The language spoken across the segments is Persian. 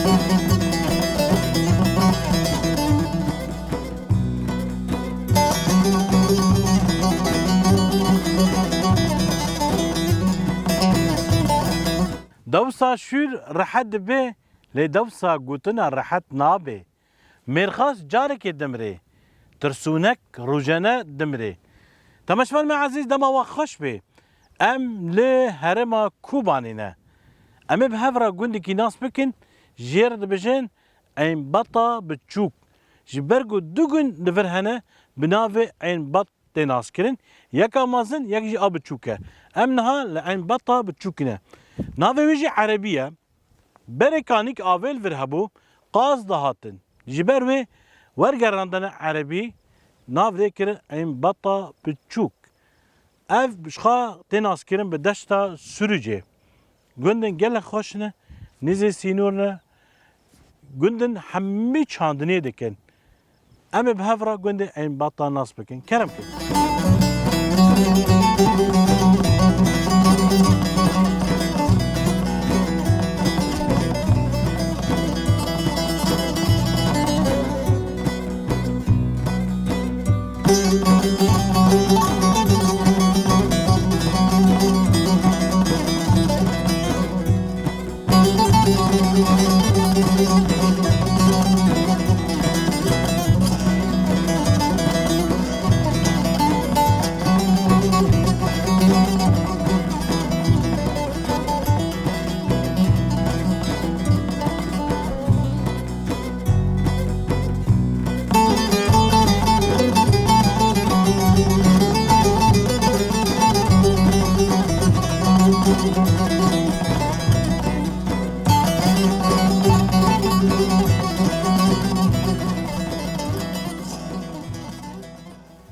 دوسا شور راحت به لی دوسا گوتنا راحت نابه مرخص جارك دمري ترسونك روجانا دمري تماشمال ما عزيز دما وخش به ام له هرما كوبانينا ام بهفرا گوندكي ناس بكن جير دبجن اين بطا بتشوك جبرگو دوگن دفرهنا بناوي اين بط ناس كرن يكا مازن يكجي اب تشوكا ام نها لعين بطا بتشوكنا ناوي ويجي عربيه بركانيك اول فرهبو قاز دهاتن جبروي ورگراندن عربي ناو ذكر اين بطا بتشوك اف بشخا تناس كرن بدشتا سورجي گوندن گل خوشنه نزي سينورنا گوندن همي چاندني دكن ام بهفرا گوندن اين بطا ناس بكن كرم كن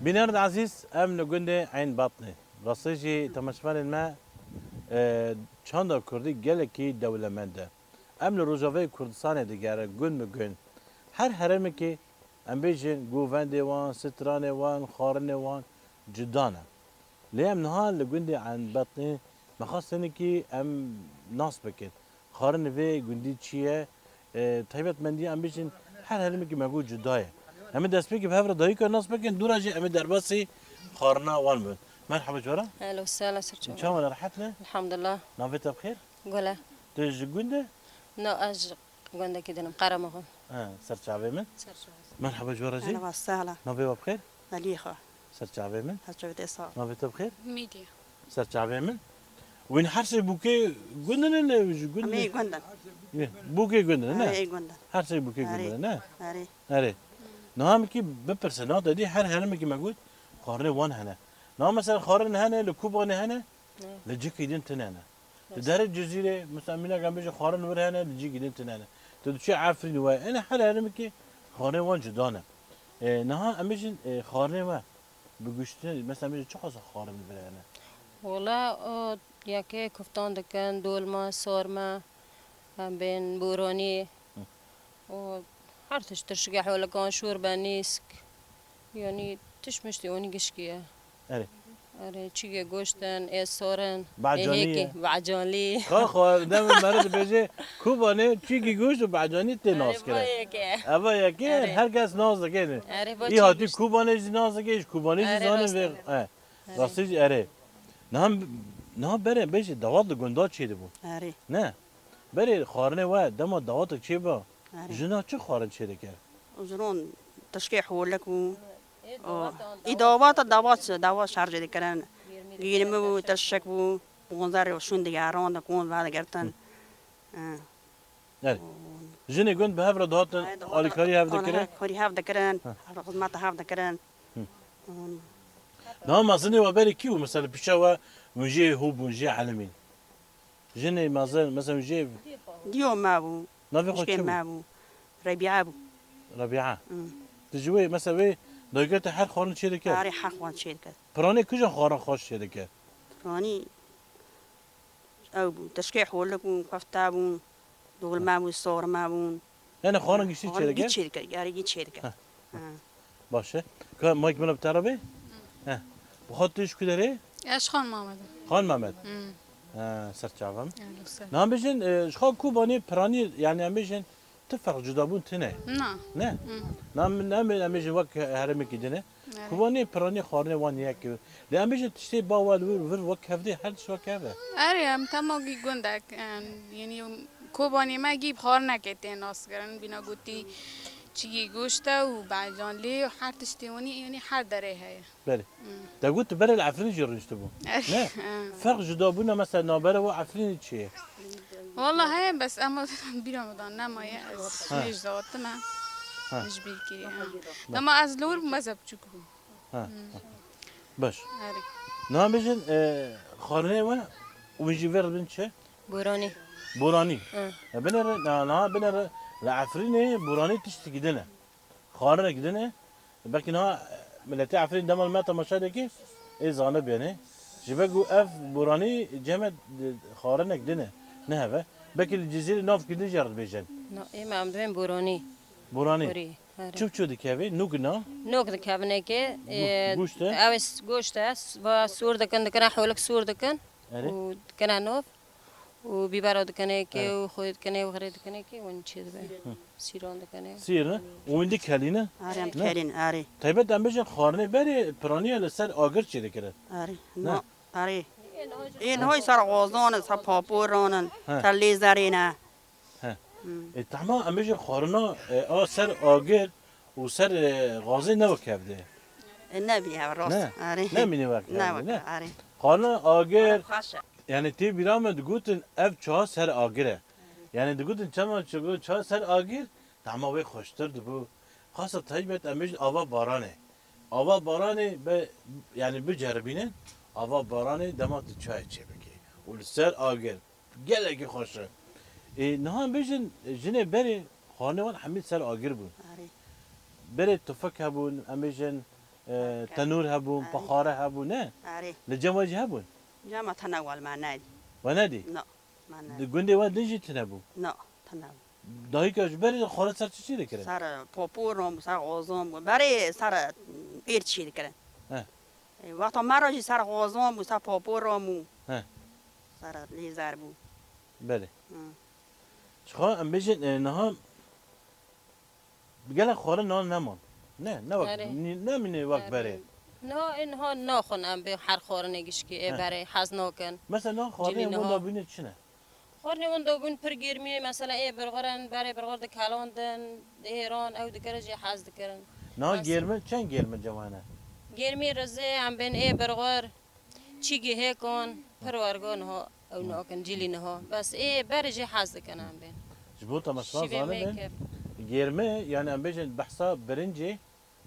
بنرد عزيز امن گنده عين باطنه راستشي تماشمال ما چاندا کردی گلکی دولمنده امن روجاوی کردستان دیگره گن مگن هر هرمی که ام بیجن گوونده وان سترانه وان خارنه وان جدانه لیم نها لگنده عين باطنه مخاصنه که ام ناس بکن خارنه وی گندی چیه تایبت مندی ام بیجن هر هرمی که مگو جدایه همه دست بگی به هفته دایی که ناس بکن دور اجی همه درباسی خارنا وان بود مرحبا جورا اهلا وسهلا سرچو شلون راحتنا الحمد لله نافيت بخير قولا تج گنده نو اج قندا كده مقرمه سرچاوي من مرحبا جورا جي اهلا وسهلا نافي بخير مليخة سرچاوي من هجوت إصابة نافيت بخير ميديا سرچاوي من وين حرسي بوكي گندن نه أمي قندن بوكي گندن نه أي قندن حرسي بوكي گندن نه أري اره نام کی به پرسنات دی هر هرم کی موجود خارن وان هنه نام مثلا خارن هنه لکوبان هنه لجيك يدين تنانا تدار الجزيرة مثلا منا كان بيجي خارن ور هنه لجيك يدين تنانا تدشي عفرين و انا هر هرم کی خارن وان جدانه نها امجن خارن و بگوشتن مثلا بيجي چه خاص خارن ور هنه والله ياكي كفتان دكان دولما سورما هم بين بوراني و هر تشترشقح ولا كان شوربة نيسك يعني تشمشتي وني قشكيه اره اره چیگه گوشتن سورن بعجانية بعجانلي خا دم مرد بيجي كوبانه چيكي گوشت و بعجاني تناس كره اما يكي هر کس ناز دكينه ای هاتی کوبانه ناز دكيش کوبانه زانه و راستي اره نه بره بيجي دوات گندا چيده بو أري نه بره خارنه و دما دوات چي با أري جنا چه خارن چيده كر وزرون تشكيح ولك و دعوات شارج ذكران يلمو تشك و وانزار وشون دياران دكون بعد قرتن اره جني گند به هفر دهاتن آلیکاری هفته کره كوري هاف ذكران خدمات هاف ذكران نه مازنی و بری کیو مثلا پیشا و مجی هو مجی علمین جني مازن مثلا مجی ديوم ما بو نافي خود مشكل شو ما بو ربيعة بو ربيعه تجوي مثلا وي دايقت هر خارن چه دکه أري حق وان شيء كذا پرانی کجا خارن خوش چه دکه راني أو تشكيح ولك و كفتا بو دول ما بو صور ما بو یعنی خارن گشتی چه جيت دکه شيء كذا أري جيت شيء كذا باشه که مایک منو بترابه بخاطر ايش كدري ايش خان محمد خان محمد سرچاوم نام بيجن شخا کوبانی پرانی یعنی هم بيجن تفرق جدا بون تنه نه نه نام امیج وقت هرمی کدینه کوانی پرانی خارنه وانی یک لی امیج تشتی باول ور وقت هفته هر شو کهه آره هم تماگی گندک یعنی کوبانی ما گیب خار نکته ناس کردن بینا گویی چی گوشته و بعدان لی هر تشتیونی یعنی هر دره هست بله دا قلت برا العفرين جرنش تبو نه فرق جدا بونا مثلا نابرا و عفرين چیه والله هي بس اما برمضان نما مش زوات ما مش بيكي لما ازلور مذهب چكو ها باش هاري نام بيجن خارنه و ويجي ور بن چه بورانی بوراني بنر نا بنر العفرين بوراني تشتي كدنه خارنه كدنه لكن ها ملتي عفرين دم ما تماشا دكي اي زانب يعني جبقوا اف بوراني جمد خارنه كدنه نهبه بك الجزيره ناف كدن جرد بيجن نه ایم هم دویم بورانی بوراني بوری آره چوب چو دكابي نوغنا نوک دکابنه که گوشته؟ اوس گوشته است و سور دکن دکن حولک سور دکن آره. و دکن نوف و بیبر دکنه که و خود دکنه و غریب دکنه که ون چی دبه سیران دکنه سيرنا ويندي كالينا آره هم نه. کلین آره طيبت ام بيجن خارنه بري براني لسر اگر چي دكره آره نه. نه آره این های سر غازان سر پاپورانن ها. سر لیزرینه تمام ام بيجن خارنا سر اگر و سر غازي نو كبده نبی ها راست نه آره نه مینه وقت نه نه آره خارنا اگر خاشه يعني تي بيرام دقوتن اف چها سر اگره يعني دقوتن چما چگو چها سر اگر تمام وي خوشتر دبو خاصه طيبت ام بيجن آوا بارانه آوا بارانه يعني بجربينه آوا بارانه دمات چای چه بکی ولسر آگر گلگی خوشه نهان بيجن جنه بري خانه وان حمید سر آگر بون آره بري تفک هبون امیجن تنور هبون بخاره هبون نه آره لجماجي هبون جامعه تناول ما نادي و ندی نه ما نادي گنده و نجی تنبو نه تناول دایی که بري خانه سر چی دکره سر پاپورم سر غازم برای سر پیر چی کردن اه. وقتا مراجی سر غازم و سر پاپورم اه. سر لیزر بود بله شخوا ام بيجن نهان بگل خاره نان نمان نه وقت آره. نه مینه وقت بري نه اینها ناخن ام به هر خورنگیش که برای حز نکن مثلا نان خاره جلینه وان ها. بینه چنه خورنی اون دوبون پر گرمی مثلا برغرن برای برغر دکالاندن ایران او دکرجی حز دکرن نه بس. گرمه چند گرمه جوانه گرمی رزه هم بین برغر چی گه کن پروارگان ها او ناکن جلینه ها بس برجی حز دکن هم بین جبوتا مسوا شیوه زانه میکپ گرمه يعني ام بيجن بحثا برنجي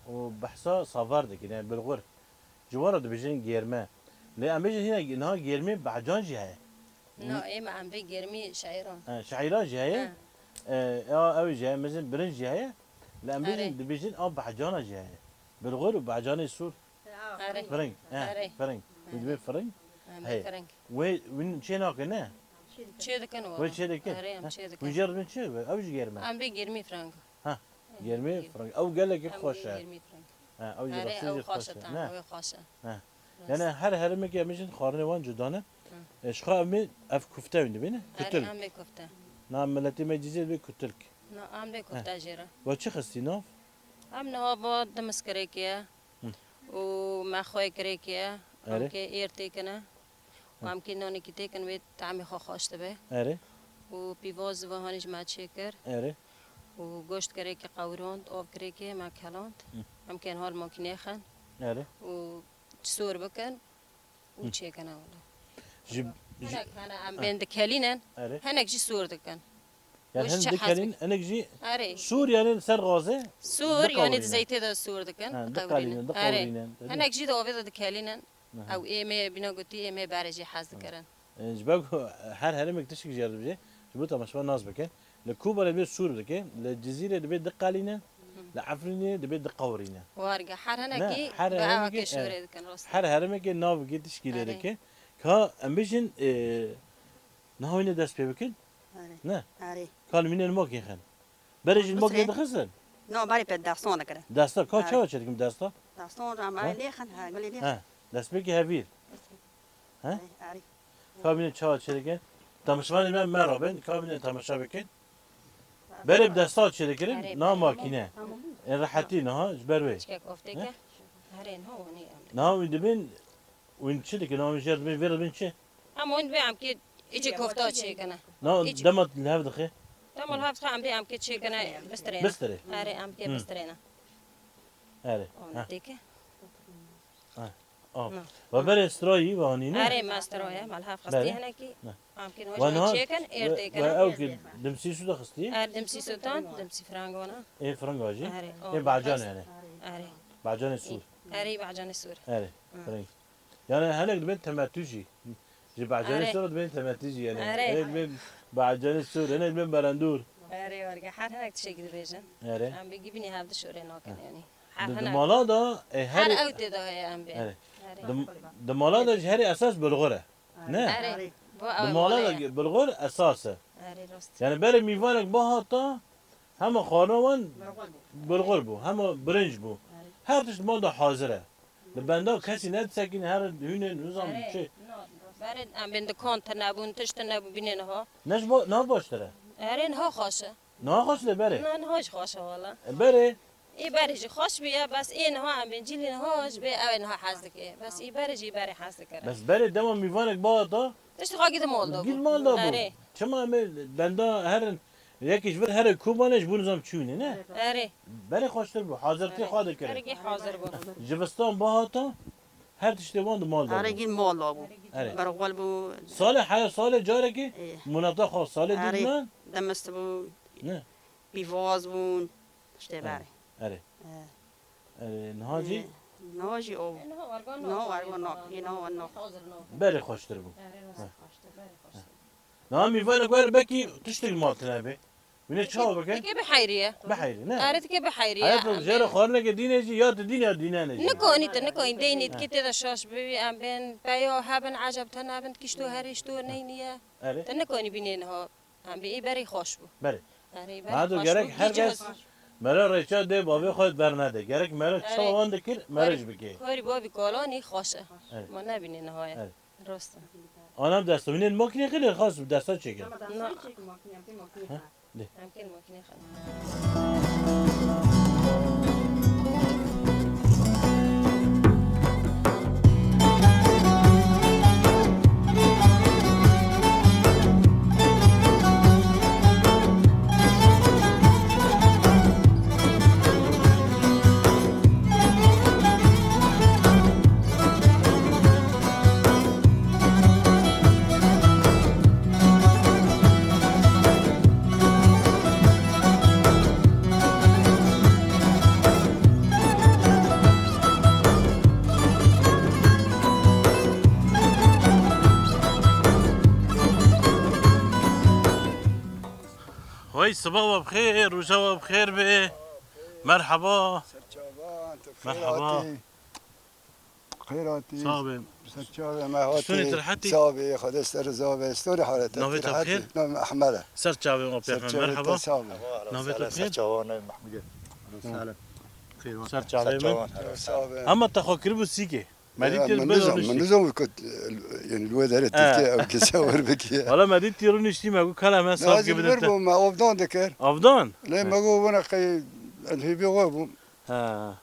وبحثا صافار دك يعني بالغر جوارا دو بيجن گرمه لي ام بيجن هنا انها گرمه بعجان جي هي نه ایم هم به گرمی شاعران شعيرا جي هي او جي هي مثلا برنج جي هي لا ام أري. بيجن دو بيجن او بعجانه جي هي بالغر وبعجان السور آره فرنج أري. فرنج ودبي فرنج هم هي. فرنگ وين شينا كنا چه دکن وين شي دك آره هم چه دکن وجرد من شي او جي گرمه هم به گرمی فرنگ گرمه فرنج او قال لك هم خوشه گرمی فرنگ او جي آره او راسي خوشه خوشه تام نه او خوشه يعني هر هرمك يا مجن خارنه وان جدانه اشخاء من اف كفته وين بينه آره كتل هم به کفته نعم ملتي مجزي بي كتلك نه هم به کفته جیره وچه خستی ناف هم نه با دمس کرے کیا و ما خوای کرے کیا هم آره. که ایرتی کنه و هم که نانی که تکن وی تعمی خوا خواسته به اره و پیواز و هانش ما چکر اره و گوشت کرے که قوراند آب کرے که ما کلاند هم که انهار ما کنه خن اره و سور بکن و چه کنه ولی جب هنک هنه هم بین دکلینن اره هنک جی سور دکن يعني وش هن چه دكالين انا جي آره سور يعني سر غازه سور یعنی دقاورینن. زیتی دا سور دکن دقالين دقاورينن هنک جی دا آویز دکلینن او ایمه بینا گوتی ایمه برجی حز دکرن جباك هر هرمك تشك جرب جي جبوتا مشوا ناس بكن لكوبا اللي بيت سور بكن للجزيره اللي بيت دقالين لعفرينه اللي بيت دقاورينه وارگه هر نه، هنکی هر به هنکی، آوکه شوره دکن راست هر هرمك ناف جي تشكيله آره. لك كا امبيجن نهاوين دست بكن آره نه آره قال من الموك يخن برج الموك بصري. يدخسن نه برای پد دستان دکره دستا كا آره. چه چدكم دستا دستان را ما لیخن ها گلی لیخن ها دست بگی هفیر آره كامل چه چدكن تماشا من مرابن كامل تماشا بكن بره بدستات چه کرد آره، نه بله. ماکینه این راحتی نه جبر وی چکه کوفته که هرین ها ونی نه وی دبین وین چه دیگه نه میشه دبین ویرد بین چه همون بیم که ایچی کوفته چی کنه نه هیچ. دمت لحظه دخه تمام هفت خام بیم که چی کنه بسترینه بستره آره ام که بسترینه آره اون دیگه آه نه. و بره استرایی و آنی نه آره ماسترویه مال هفت خستی بله. هنه کی نه. ام که و نوش نه چی کن ارتی و کنه او که دمسی شده خستی دم سی سلطان دم سی فرانگونا این فرنگ واجی آره این بعجان یعنی آره بعجان سور آره بعجان سور آره فرنگ yani hele dibin temettüji. Ji bacane Are. sonra dibin temettüji yani. Are. Hele dibin bacane sur, hele dibin barandur. آره ورگه هر هنک تشکیل بیشن Are. ام بگی بینی هفته شوره ناکن یعنی هر De هنک mala da هر her اوت دای ام بی Are. آره de mala da her esas bulgura. Ne? آره با De اول mala ماله. da bulgur esası. آره راست Yani böyle mivanek bu hatta hem xanavan bulgur bu, hem birinci bu. Her tişt mal da hazire. De bende kesi ne tsekin her hüne nizam şey. برد ام بند کان تنبون تشت نبون بینن ها Ne başlara? آره نه خوشه Ne hoş de bere. نه نهاش خوشه والا Bere. ای برجی خوش بیا بس این ها ام بین جیلی نهاش به اول نها حزد که بس ای برجی بری حزد کرد Bes bere devam mivanek bu hatta تشت خواهی ده مال دو gil mal da bu. آره Çama bende her yakiş bir her kubaneş bu nizam çüğünü ne? آره Bere hoştur bu. Hazırtı xadı آره kere. کی حاضر بود Civistan bu hatta her tişte vandı mal da آره bu. گین مالا بو آره. برغول بو Salih hayat salih care ki إيه. munata khas salih آره didmen. دمست بو Ne? بیواز بون اشته باره Are. Naci ناجی او نه ورگو نه اینا و نه bere hoştur bu. Na mivanek ver beki tiştil maltına be. Bine çal bakayım. تکی به حیریه Behayri ne? آره تکی به حیریه Hayat jere xarne ke dineci ya da din ya dinene. نکنید نکنید دینید که تدا شاش ببی ام بین بیا هبن عجب تنابن کشتو هریش تو نینیه Are. نکنی بینین ها ام بی بری خوش بو Bere. آره ما دو gerek herkes mera reça de babi xod bernede. Gerek mera çavan dikir meraj bike. کاری با بی کالانی خوشه آره. ما نبینین های آره. راست Anam desteminin makine خیلی خاص دستا çeker. نه ممکن ممکنه خیلی وای صباح بخیر روزا بخیر به مرحبا مرحبا خيراتي صابه سرچاوي ما شلونك هاتي ترحتي؟ صابي خدست رزابه استوري حالتك نويت بخير؟ نعم احمله سر چاوی ما پیغمبر مرحبا صابي نویت بخیر سرچاوان محمود سلام سر چاوی من صابي اما تخاکر بو سیکه مدید تیر من بدو نظام من نشتی نظام كنت يعني الوزارة تركيا او كسور بكي والا مدید تیرو نشتی مگو کلمه صاف که لازم بربو بدن ما افضان ذكر افدان لا ما هو وانا قي الهيبي غابو ها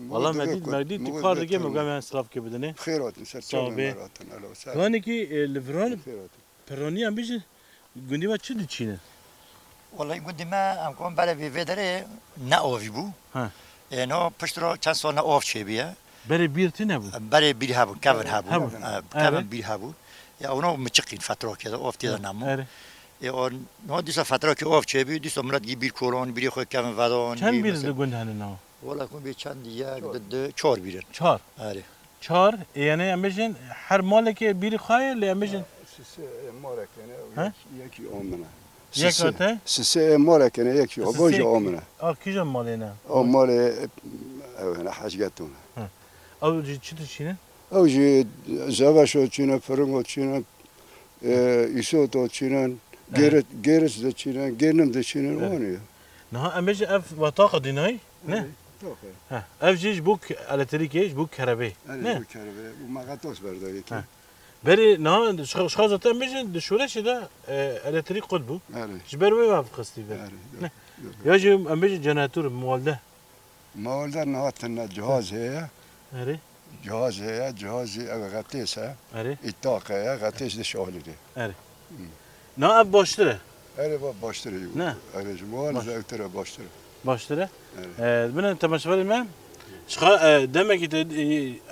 والا مدید تو کار دیگه مگو من صاف که بدنه خيراتي سرچاوي صابي. مرات اهلا وسهلا وانی که لفران خيراتي پرانی هم بیشه گندی با چی دیچینه والله قد ما ام كون بلا في فيدري ناوفي بو ها انه پشترو چند سال ناوف چه بیا بری بیرتی نبود برای بیر هبو کاون هبو هبو. کاون آره. بیر هبو یا اونو مچقین فتره که اوف تیدا نمو اره یا اون نو دیسا فتره که اوف چه بی دیسا مراد گی بیر کولون بیر خو کاون ودان چند بیر گند هنه نو والله کون بی چند یک دو چهار بیرن چهار آره چهار یعنی امشن هر ماله که بیر خواهی لی امشن مالك ها؟ انا يكي امنا یک آته سسي مالك انا يكي ابوجي امنا آه کیجا ماله نه او مالي هنا حاجاتنا او چی تو چینه او جي زواشو چينا فرنگو چينا ایسو تو چينا گرس ده چينا گرنم ده چينا واني نه امش اف وطاقه دینای نه ها اف جيش بوك الکتریکیش بوک کربه انا نه بكره وما غطوس بردايك ها. بری نه شخص تا میشه دشورش ده الکتریک قد بو آره جبر وی وقت خستی بر آره یا جی میشه جنراتور موالده مولد نهاتنا جهاز هي اره جهاز هي جهازي غطيسها اره الطاقة غطيس ده شغل دي اره نه اب باشتره أنا باشتري نه. أنا جمال باش. زوجتي باشتري باشتره آره. من تماشفر من شخا دمك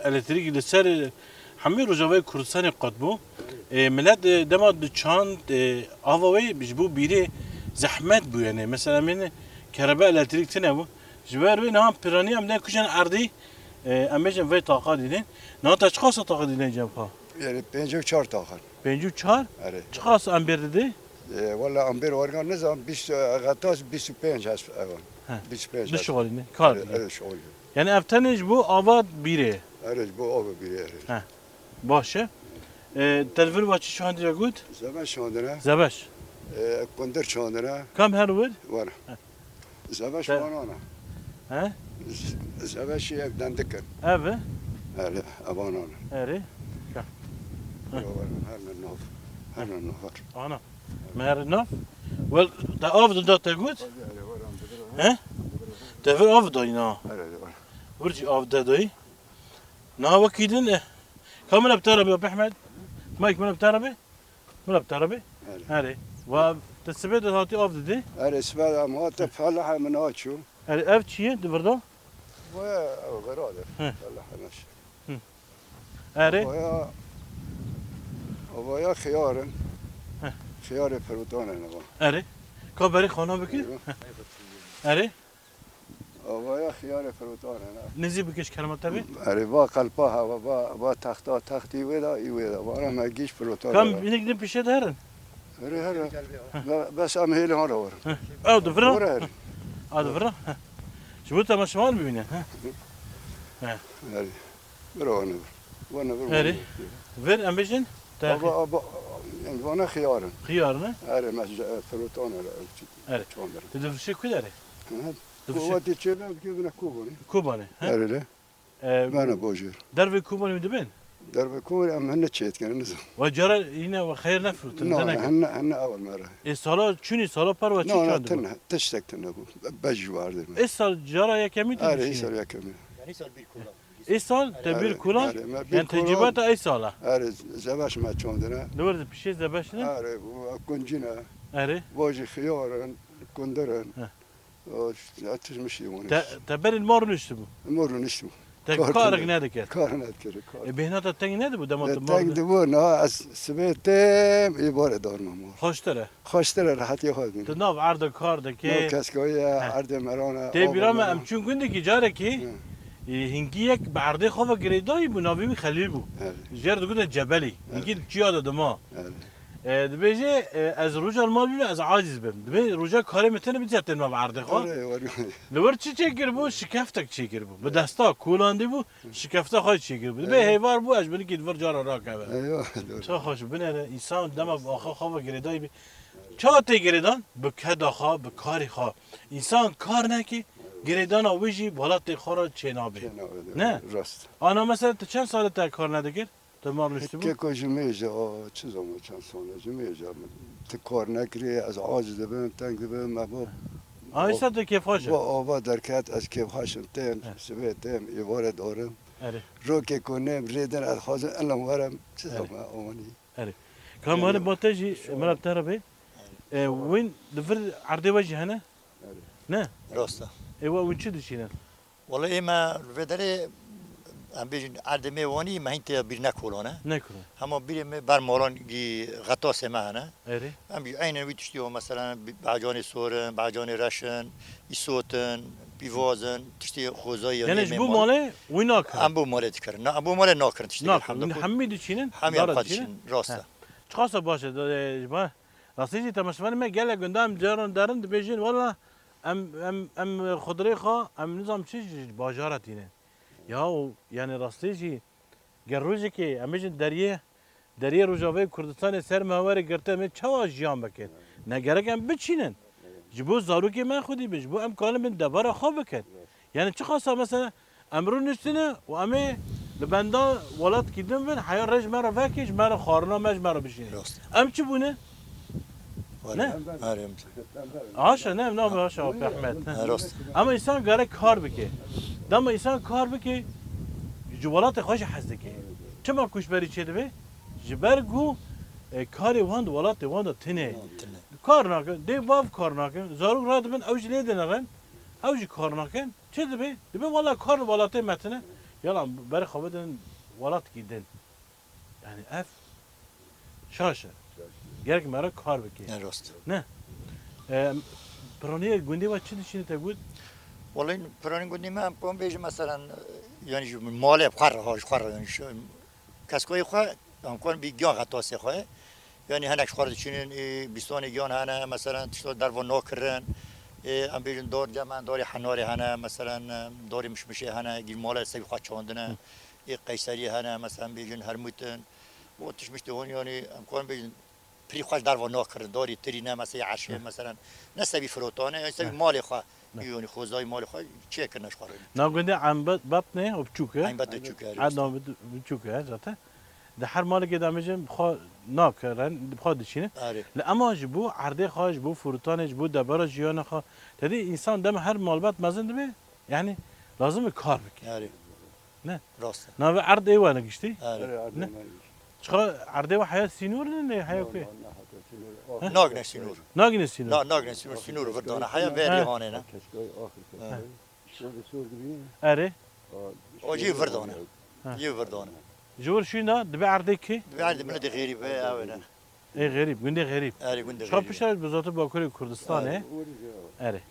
الکتریک لسر همه روزای کردستان قطبو ملت دماد چاند آوایی بجبو بیره زحمت بو یعنی مثلا من کربه الکتریک تنه بو جبر وی نام پیرانی هم نه کشن اردی امیشن وی طاقه دیدن نه تا چقاس طاقه دیدن جنبها يعني بينجو شهر تاخر پنجو چهار أري چقاس امبر دیده والله أمبير ورقان نظام بيس غطاس بيس بينج هست أول ها. بيس بينج ده شغالینه کار دیگه أري شغل یعنی افتنش بو آباد بیره أري بو أو بيري أري باشه تلفن واچی شو هندی گود زمان شاندنا زبش كندر شاندنا کم هر ود وانا زباش تا- وانا ها زباش يك دندكن اوه أري أبانا اره هرنا النوف هرنا النوفر انا مهر ناف ول تا آف دا تا گود ها تفر آف دای نا ورجي آف دا دای نا وكيدن كم بتعربي يا احمد مايك من بتعربي من بتعربي اره و تسبيد هاتي آف دي أري سبعة ما تفعل من هاتشو اره اف چیه دبردا وغراده ها. الله حنش اره ويا خيار ها. خيار فروتان أنا اره كبري خانه بكي اره ويا خيار فروتان أنا نزي بكش كلمه تبي أري با قلبها وبا تختا تختي ودا يودا وأنا ما أجيش فروتان كم بينك دي بيشه دارن أري هلا بس أم هيل هون ور او دفرا ور اه دفرا شو انت مش مال بينا ها أري برو وانا اره فين امبيشن تا أبا يعني وانا خيار خيارنا أري ما فروتان أري. تدفر شي كده قوتي تشيبه كيف نكوبني كوباني ها أري له ما أنا بوجر درب كوباني مدبن درب كوري أم هن تشيت كان نزل وجرى هنا وخير نفر نو تندنا هن أول مرة الصلاة شنو صلاة بار وشي نو كان تنها تشتك تنها بجوار دي الصلاة جرى يا كمية أري يسال يا كمل یعنی سال بیر کلا الصلاة تبير كلان أري ما يعني تجربات أي صلاة أري زباش ما تشوندنا نورد بشي زباشنا أري وكنجنا أري واجي خيار كندرن ها. أتش مش يمونش تبر المار نشتبو مر نشتو تكارك نادك كارنات كده كار بهنا تنگ ندبو دمات تانك المار دبون ها سبيتم يبار دار مامور خوش تره خوشتر راحت ياخذ من تناف عرض كار نو دكي كاسكوية عرض مرانا تبيرام ام چون گنده کی جاره کی هنگی یک بعرضه خواه گریدایی بو ناوی خلیل بو جرد گوده جبلی هنگی چی یاد دما دبیجه از روز المال بیم از عاجز بیم دبی روزا کاری میتونه بیت ما بعرضه خواه لور چی چیکر بو شکفتک چیکر بو به دستا کولاندی بو شکفته خواهد چیکر بو دبی هیوار بو اش بینی که دور جارا را که ايوه چه خوش بینه انسان دم آخا خواه گریدایی بی چه تی گریدان به کدا خواه به کاری خواه انسان کار نکی گریدان آویجی بالا تی خورا چه نابی نه. راست آنا مثلا تو چند سال تا کار ندگیر تو مار نشتی که بود کجا میجا چه زمان چند سال میجا تو کار نکری از عاجز بیم تنگ بیم مباب آیسا تو کیف خوشه با آبا درکت از کیف هاشم تیم سبه تیم یوار دارم اره رو که کنم ریدن از خواهد الان ورم چه زمان آمانی کام هنه با تجی مرا بتره بی وین دفر عرضه وجه هنه نه راسته ایوا وین چی دشینن والله ایما وداره هم بیشتر عدمی وانی مهینت بیر نکولانه نکنه اما بیر بر مالان گی غطاس ماهنه اره هم بی عین ویتشتی و مثلا بعجان سورن بعجان رشن ایسوتن بیوازن تشتی خوزایی یعنی بو ماله وین ام نکن بو ماله دکرن نه ام بو ماله ناکرن تشتی نکن وین همی دشینن همین دارد قدشین دشینن راسته چخاصه باشه با راستیجی تماشاگر ما گله گندم جارن دارن دبیجین والا ام خدری خوا ام نظام چی باجارتینه یا یعنی راستیجی گروزی که امیجن دریه روزاوی کردستان سر محور گرته می چواش جام بکن نگرک ام بچینن جبو زارو که من خودی بش بو ام کالم من دبار خواب بکن یعنی چه خاصه مثلا امرو نشتنه و امه لبندا ولات کیدم بن حیا رج مرا وکیش مرا خارنا مج مرا بشین راست ام چی بونه نه آره آشه نه نه آشه احمد راست اما انسان گره کار بکه دم انسان کار بکه جوالات خوش حزده که چما کوش بری چه دوی جبرگو کاری واند ولات واند تنه کار نکن دی واف کار نکن زارو راد من اوج لیده نرن اوج کار نکن چه دوی دوی والا کار ولات متنه یالا برای خوابدن ولات گیدن یعنی اف شاشه گرک مرا کار بکه نه راست پرانی گوندی و چی نشینه تا بود والله پرانی گونی من پام بیش مثلا یعنی مال خر هاش خر یعنی کسکوی خو امکان بیگیان قطاسی خو یعنی هنک خورد چینن بیستانی گیان هنه مثلا تشتو در و ناکرن ام بیشن دار جمع داری حناری هنه مثلا داری مشمشه هنه گیر مال سوی خواهد چاندنه قیصری هنه مثلا بیشن هرموتن و تشمشته هون یعنی امکان بیشن پری خواهد در و ناکرن داری تری نه مثلا عرشه مثلا نه سوی فروتانه یعنی سوی مال خواه یعنی خوزای مال خواه چه کنش خورد نه گوندی عم بطنه و بچوکه این بده چوکه عاد نام بچوکه زاته ده هر مال که دامجم بخوا ناکرن بخوا دشینه آره اما جبو عرضه خواهش بو فروتانش بو دبر جیان خوا تدی انسان دم هر مالبات مزند به یعنی لازم کار بکن آره نه راست نه به عرض ایوانه گشتی آره نه چرا عرضه و حیات سینور نه حیات که ناگنه سینور ناگین سینور نه ناگنه سینور سینور وردانه حیا بری هانه نه اره آجی وردانه یه وردانه جور شو نه دبی عرضه کی بعد من ده غریبه اونا ای غریب گنده غریب آره گنده چرا پیشش بذات باکوری کردستانه اره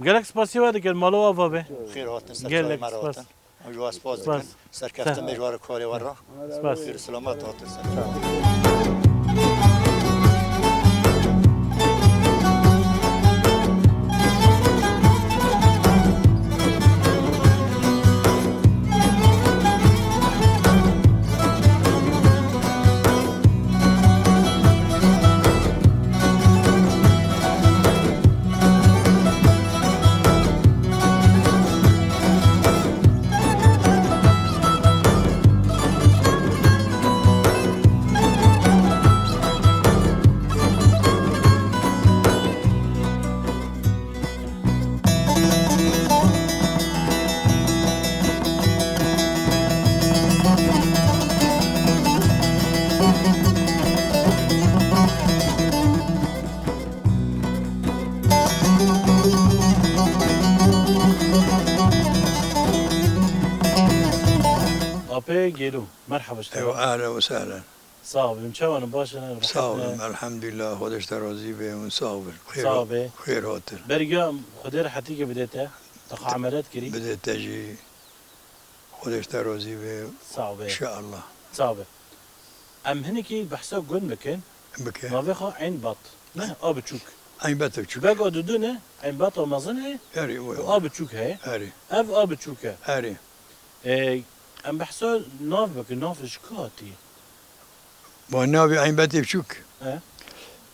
گلک سپاسی واده که مالو آوا به خیر هاتن سر گلک چای مراتن سپاس اجوا اسپاس سپاس. کن سر کفته مجوار کاری ورا سپاس خیر سلامت هاتن سر آپه گیرو مرحبا ايوه شتاق اهلا وسهلا صعب مشاون باشه صعب الحمد لله خودش ترازی به اون صعب صعبه. خير هاتر برگا خودی راحتی که بدیته تقا عملات کری بدأت تجي خودش ترازی به ان صعبه شاء الله صعبه ام هنکی بحثا گون بکن بك نافخا عین بط نه آب چوک اي بتك بقى دودونه عین بط و مزن هی اري و وي آب چوک هی اري اف آب چوکه اري ام بحثا ناف بکن نافش کاتی والنبي عين بتي بشوك اه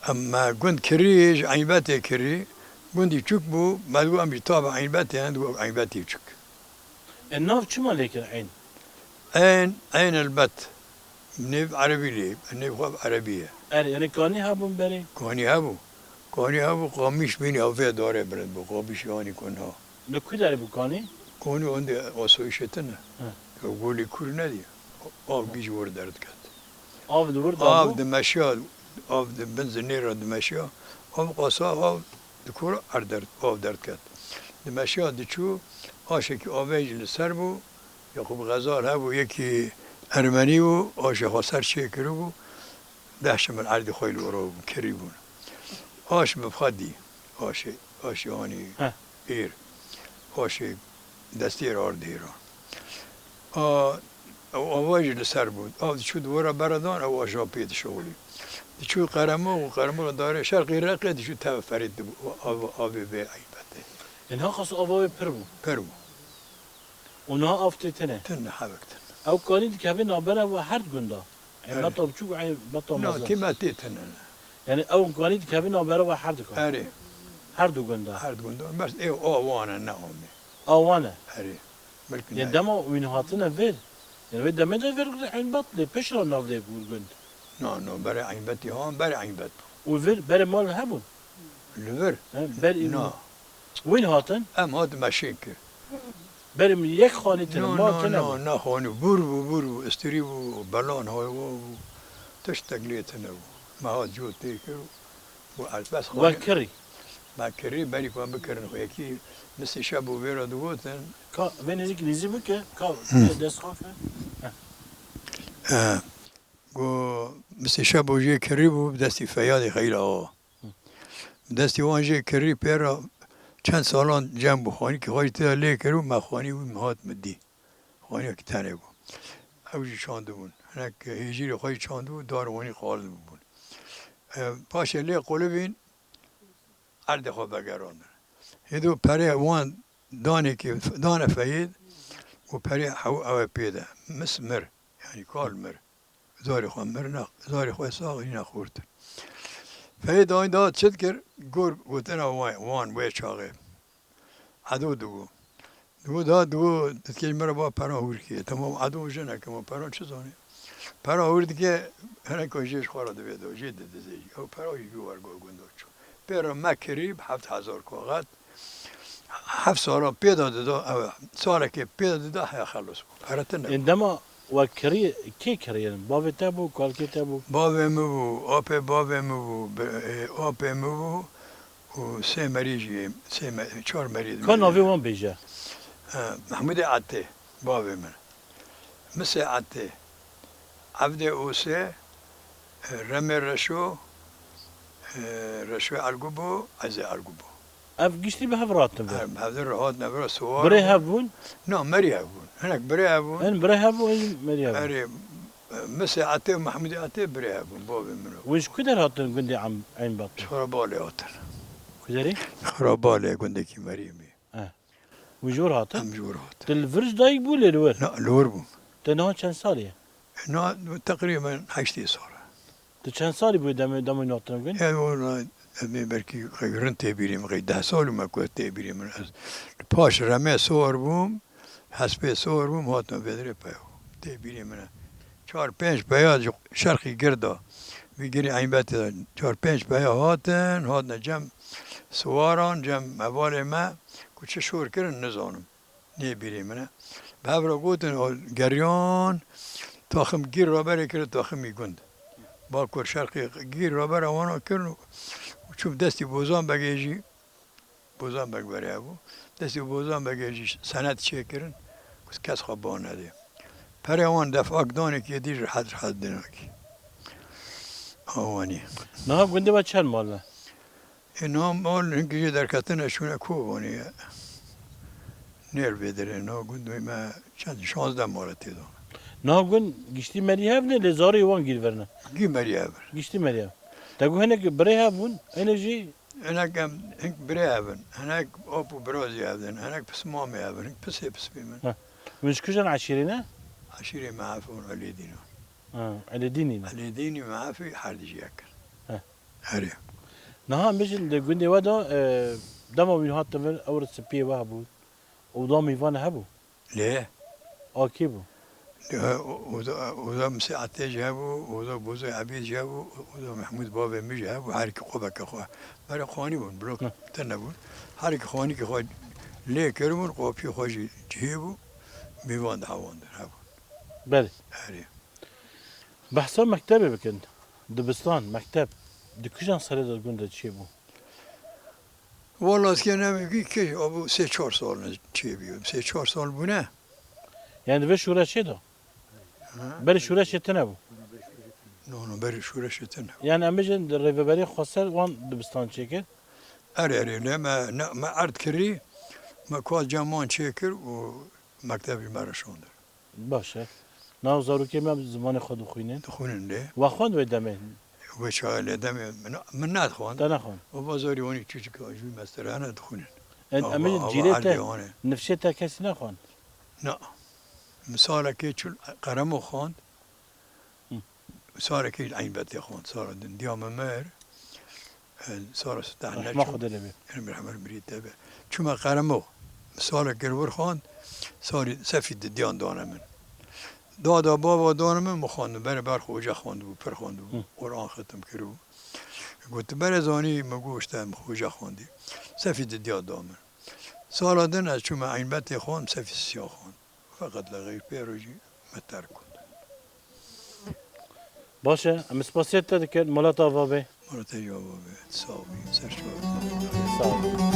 اما كنت كريج عين بتي كري كنت تشوك بو ما تقول ام طابع عين بتي عند عين بتي بشوك الناف چما لیکن عین عين البت نيف عربي لي نيف خواب عربية اره یعنی کانی هبون بری كوني هبو قاميش بيني او في داره برد بو قاميش يعني كونها نکو داری بکانی كوني عندي وصويشتنا اه. قولي كل نادي او بيجي ورد درد كات آب دور آب دابو دمشق آب بنزینی دمشق آب قصا آب دکور اردرد آب درد کرد دمشق دچو آشکی آبیج لسر بو یعقوب غزال هبو یکی ارمنی بو آش خسر چه کرو بو دهش من عرض خویل ورو کری بون آش مفخدی آش آنی اه. ایر آش دستیر آرد ایران او آواج لسر بود آب چو دورا بردان او آشا پید شغلی چو قرمو داره شرقی رقه چو تا فرید آب به عیبته اینها خاص آبای پر بو پرو اونها آفتی تنه تن حبکتن او کانی که نابره و هر گنده این بطا بچوک و این بطا نه مزن تیمتی تن یعنی او کانی که نابره و هر دو کن اره هر دو گنده هر گندان بس ای آوانه نه آمه آوانه اره بلکه یعنی نه دما وین هاتنه ویر يعني بدأ من غير عين بطل بشرا نافذ بولجند نه برای این بتی هم برای این بت وفر بر مال هبون لور بر نه وين هاتن ام هات مشکل بر من یک خانه تن نه ما نه تنم نه نه خانی برو استری و بلان های و تش تقلیت نبو ما هات جو تیکرو و بس خانی وكري ما کری بری کن بکرن خو یکی مثل شب و بیرا دوتن كا بين هذيك اللي زبك كا دس خافه گو مثل شب و جه کری بو دستی فیادی خیلی آقا دستی وان جه کری پیرا چند سالان جمع بو خانی که خواهی تیدا لی کرو ما خانی بو مهات مدی خانی که تنه بو اوجی چانده بون هنک هیجیری خواهی چانده بو داروانی خالد بون پاش لی قلبین عرد خواه بگراندن هدو پره وان دانه که دانه فید و پره حو او پیده مس مر یعنی کال مر زاری خواه مر نه زاری خواه ساقی نخورد فید آین داد چد کر گور گوتن وان وی چاقه عدو دو داد تکیل مرا با پرا هور که تمام عدو جنه که ما پرا چه زانه پرا هورد که هنه کجیش خواه دو بیدو جید دیزی او پرا یگو ورگو گندو چو پیرا مکریب 7000 کوغت 7 سالا پیدا داده سالا که پیدا داده های خلص بود پرتن عندما وكري كي كريان بابي تابو كالكي تابو بابه مو آب بابه مو آب مو و سه مریضی چهار مریض كان نافي وان بيجا محمود عطه بابه من مثل عطه عبد اوسه رمي رشو الگوبو از الگوبو اف قشتي بهفراتن هذا رهاد نبرا سوار بري هابون نه مری هبون هناك بري هبون ان بري هابون مريم اري مثل عطه محمود عطه بري هبون بابه منو وش كدر هاتن قندي عم عين بط خراباله هاتن كدري خراباله گنده کی مریمی وجور هاتن هم جور هاتن تلفرج دايق بول الور نه لور بوم تنها كان ساليه نه تقریبا 8 سال تو چند سالی بود دم ناتن گن يعني والله أمي بركي غيرن تبيري من غير 10 سال ما كنت تبيري من باش رمي صور بوم حسب صور بوم هات ما بدري بايو تبيري من 4-5 بايا شرقي قردا بيجري عين بات 4-5 بايا هاتنا جم سواران جم موال ما كنت شهور كرن نزانم نبيري منه بهبرا قوتن جريان تاخم گیر رابره کرد تاخم يقند با کر شرقی گیر رابره وانا کرد چوب دستی بوزان بگیجی بوزان بگ بره ابو دستی بوزان بگیجی سند چه کرن کس خواب با نده پره وان دفعه دانه که دیر حد دناکی آوانی نه گنده با چند ماله اینا مال اینکه در کتن شونه کوبانی نیر بدره نه گنده ما چند 16 مال تیدان نه گن گشتی مریه نه لزاری وان گیر ورنه گی مریه گشتی مریه تقول هناك بريها بون انرجي هناك هناك بريابن هناك اوبو بروزي هذن هناك بس مامي هذن هناك بس بيمن مش كشان عشيرنا عشيري معافون على دينه على ديننا على ديني معافي حد ياكل هري نها مش اللي قلنا ودا دما من هات تمر اور سبيه وهبو ودام يفان هبو ليه اكيبو وذا مساعتي جابوا وذا بوزي عبيد جابوا وذا محمود بابا مي جابوا حرك قبك اخوه برا خواني بون بروك تنبون حرك خواني كخوا ليه كرمون قوبي خوجي جيبوا بيوان دعوان هبو بله هري بحثا مكتبه بكنت دبستان مكتب دكشان صار قلنا تشيبو والله كان كي ابو 3-4 سال تشيبيو 3-4 سال بونه يعني في شورى شدا بري شورى شتنبو نو بري شورى شتنبو يعني امجن الريفبري خسر وان دبستان شكل اري ما عرض كري ما كوال جامان شكر ومكتبي مرشون باشه ناو زاروكي ما زمان خود خوينين تخونن ليه وخوند ودمه وشغال دمي من ناد خوان تنخون وبازاري وني تشيك اجوي مستر انا تخونن امجن جيلته نفسيته كاس نخون لا مثال كيتشل قرمو خان مثال كي العين بتي خان صار ديام مر صار استعنى ما خد لبي انا برحمر بريد تبع شو ما قرمو مثال كرور خان صار سفيد ديان دانا من دادا بابا دانم مخواند بر خوجه خواند بود پر خواند بود قرآن ختم کرد گفت بر زانی مگوشتم خوجه خواندی سفید دیا دامن سالا دن از چون این بت خواند سفید سیاه خواند فقط لغیر پیروجی متر کند باشه ام سپاسیت دکن ملت آوابه مرت جواب صافی سرشار سلام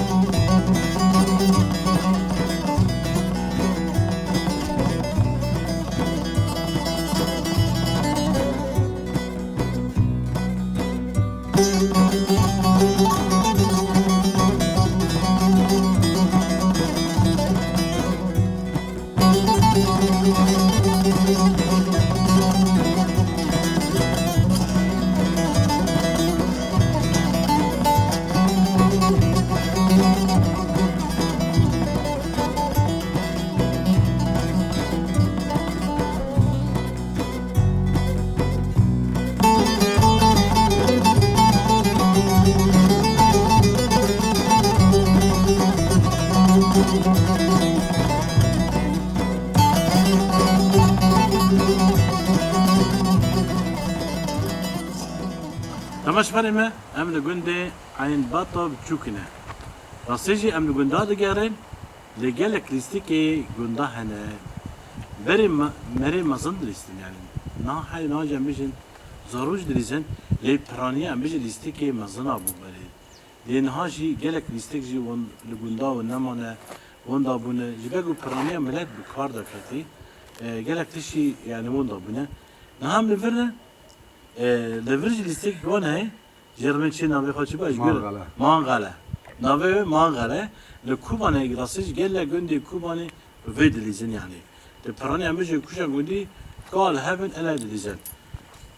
تماش فرمه ام لگنده عین باطا بچوکنه راسیجی ام لگنده دگرن لگل کریستیکی گنده هنه بری مری مزن دریستن yani نه حی نه جنبیشن زاروج دریزن لی پرانی ام بیش لیستیکی مزن ابو بری لین هاجی گل کریستیک جی ون لگنده و نمانه ون دابونه جبگو پرانی ملت بکار دکتی گل کتشی yani ون دابونه نه هم لفرن لفرج لیستیک گونه جرمن چی ناوی خواهی باش گل مانغله ناوی مانغله لکوبانه راسیج گل گندی کوبانه وید لیزن yani پرانی هم بیش کوشان گندی قال هبن الا لیزن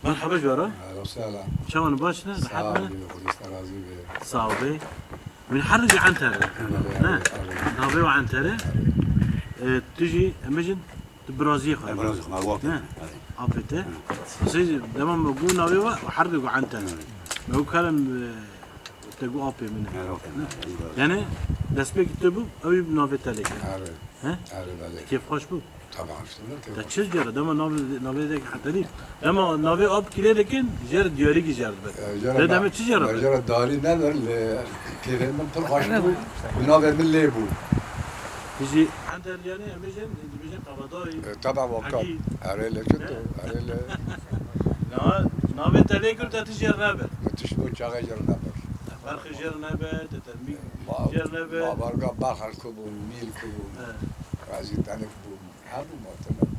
مرحبا جوارا وسهلا شلون باشنا صعب لحدنا راضي صعبه من حرج عنتره ناوي وعنتره تجي امجن برازيل خالص عفته سيدي دائما موجود ناوي وحرج وعنتره ما هو كلام تقو ابي منه يعني دسبك تبو او ناوي تلك عارف ها عارف عليك كيف خوش بو طبعا ده تشجر دائما ناوي ديك حتى لي اما ناوي اب كده لكن جر دياري جر ده دائما تشجر جرى داري ندر كيف من تلقاش ونابع من ليبو يجي عند يعني امجن امجن قبضاي طبعا وقت عريلة شدو عريلة ناوي تلك انت تجر نابه ما تشبه شاغي جرى نبر فرق جر نابه تتنمي جر ما نابه برقى باخر كبو ميل كبو رازي تاني كبو هذا ما تمام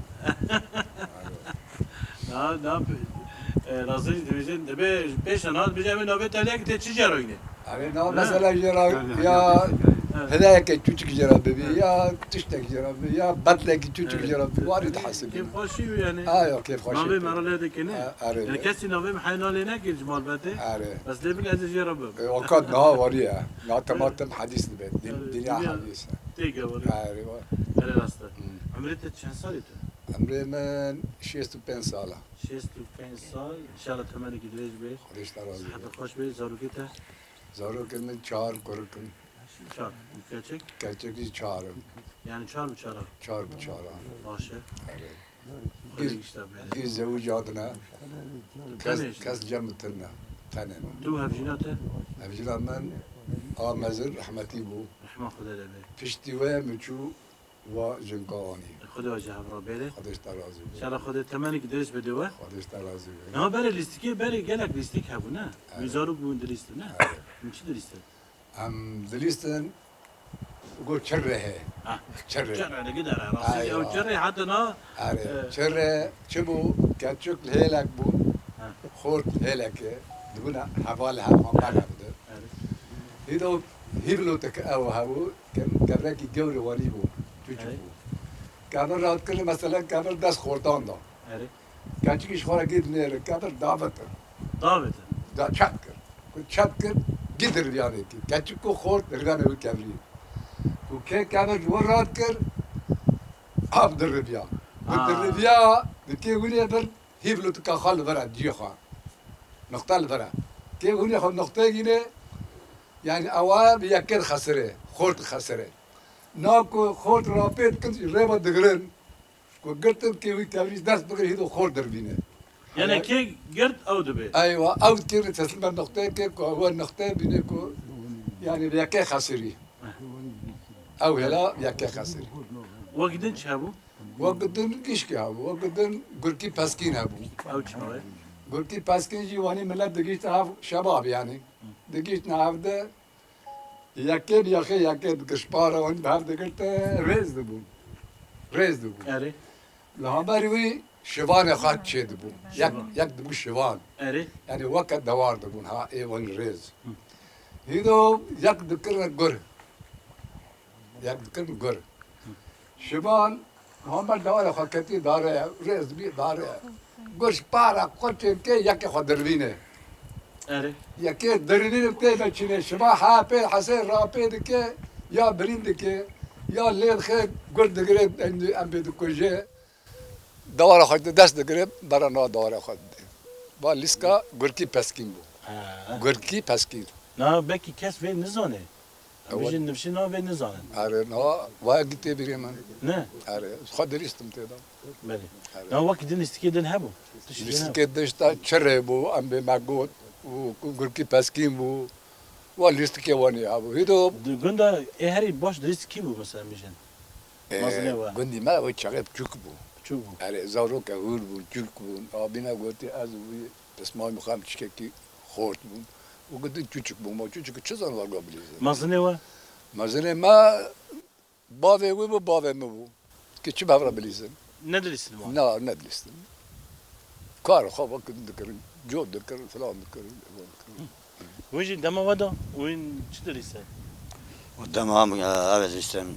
نا رازي ديفيجن دبي بيش انا بيجي من ناوي تلك تجر وينه علينا مثلا جرى يا هذاك توتك جرى ببي يا تشتك جرى ببي يا بدلك توتك جرى ببي وارد حاسب كيف خوشي يعني ايوه كيف خوش ناوي مرة لهذا كنا عارف. يعني كاسي ناوي محينا لنا كيجمال باتي عارف بس ليبل هذا جرب وقت نها وريا نا تماتم حديث البيت دنيا حديثة تيجا ولا عارف انا راستا عمرت كم سال انت عمري من 65 سالة 65 سال ان شاء الله تمنك دريج بي خديش ترازي صحة خوش بي زاروكيتا زارو من چهار كركم شار مكاتشك كرچكي چهار يعني شار بشارة چهار بچهار باشه جيز خليك اشتغل جيز زوجاتنا كمش كاس جمتنا تنين تو هفجيناته أبجلا من مزر رحمتي بو رحمة خدا لبي فشتوى مچو وجنقاني خدا وجه رابيله خديش ترازي ان شاء الله خدا تمنك درس بدوه خديش ترازي نه برای لیستیکی برای گلک لیستیک هبو نه میزارو بون دلیست نه من چی دلیست هم دليستن قول شره شره چرا دیگه داره راستی او چرا حتی نه عارف شره شبو كاتشوك الهيلك بو خورت هيلك دبنا حوالها ما بعرف ده هيدو هيبلو تك او هبو كان كبرك جوري وليبو تشوفو كابر رات كل مثلا كابر دس خورتان ده اره كاتشكيش خورا جيد نير كابر دعوت داوت دا شكر كنت شكر قدر يعني كاتشكو خورت غير بالكبري وكي كابر ورات كر عبد الربيع عبد الربيع كي ولي بر هيبلو تكخل برا ديخا نقطة البرا كي ولي خو نقطة جينه يعني أواب يكر خسره خورت خسره ناكو خورت رابط كنت ريبا دغرن و گرتن که وی تبریز دست بگیره هیدو خور در بینه یعنی که گرد او دبه ايوه او كير تسلم النقطه كيك هو النقطه بينكو يعني بياكي خسري او هلا بياكي خسري وقدن چه هبو؟ وقدن كيش كابو وقدن غركي باسكين هابو او چه غركي باسكين جي واني ملت دقيت نعرف شباب يعني دقيت نعرف ده ياكي بياكي ياكي كشبارة وان بهاف دقلت ريز دبون ريز دبون اره لها باروي شوان خات شي دبون يك دبو شوان اره يعني وقت دوار دبون ها اي ون ريز هيدو يك ذكرنا قر يك ذكرنا قر شبان هم دوار خاكتي دار ريز بي دار قرش بارا قلت كي يك خدربينه اره يك دربينه بتي بتشينه شبا ها بي حسين را بي دكي يا برين دكي يا ليل خير قرد دقريب عندي ام بي دكوجي دوار خد دست دقريب برا دوار خد با لیسکا گرکی پسکین بو گرکی پسکین نه بکی کس وی نزانه بیشتر نفسی نه وی نزانه آره نه وای گیتی بری من نه آره خود دریستم تیدا بله نه وقتی دن استیکی دن هبو لیسکا داشتا چره بو ام به مگود و گرکی پسکین بو و لیسکی وانی ابو هیدو گنده هری باش دریست کی بو مثلا میشن مازنه و گندی ما و چقدر چوک بو چو بو آره زارو که هول بو چوک بو آبینا گوتی از وی اسمای مخام چکی خورد بو و گدی چوچک بو ما چوچک چه زن ورگا بلیزه مازنه و مازنه ما باوی وی بو باوی مو بو که چی باور بلیزن ندریست ما نه ندلیستن کار خواب کن دکرن جو دکرن فلان دکرن ویجی دما ودا وین چی دریست قدام هم أبد لستن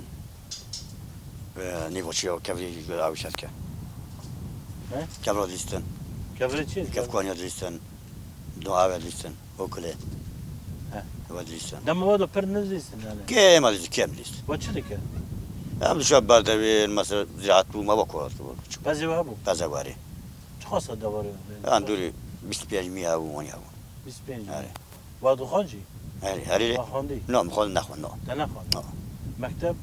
نيفوشيو كفري أو شركة ها كفرو لستن کفره چی كفكونيا لستن دو أبد لستن وكله ها أبد لستن دما ودا پر ندریست yani كم هذا كم لست و چی دیگه هم شاب برده مثلا زراعة ما بكرات بعضی و هبو بزاواري چه خاصه دواره عندوري 25 أو 1 أو 25 آره. و دو خانجی هري خواندی نعم خل نخون نعم نه خواند مکتب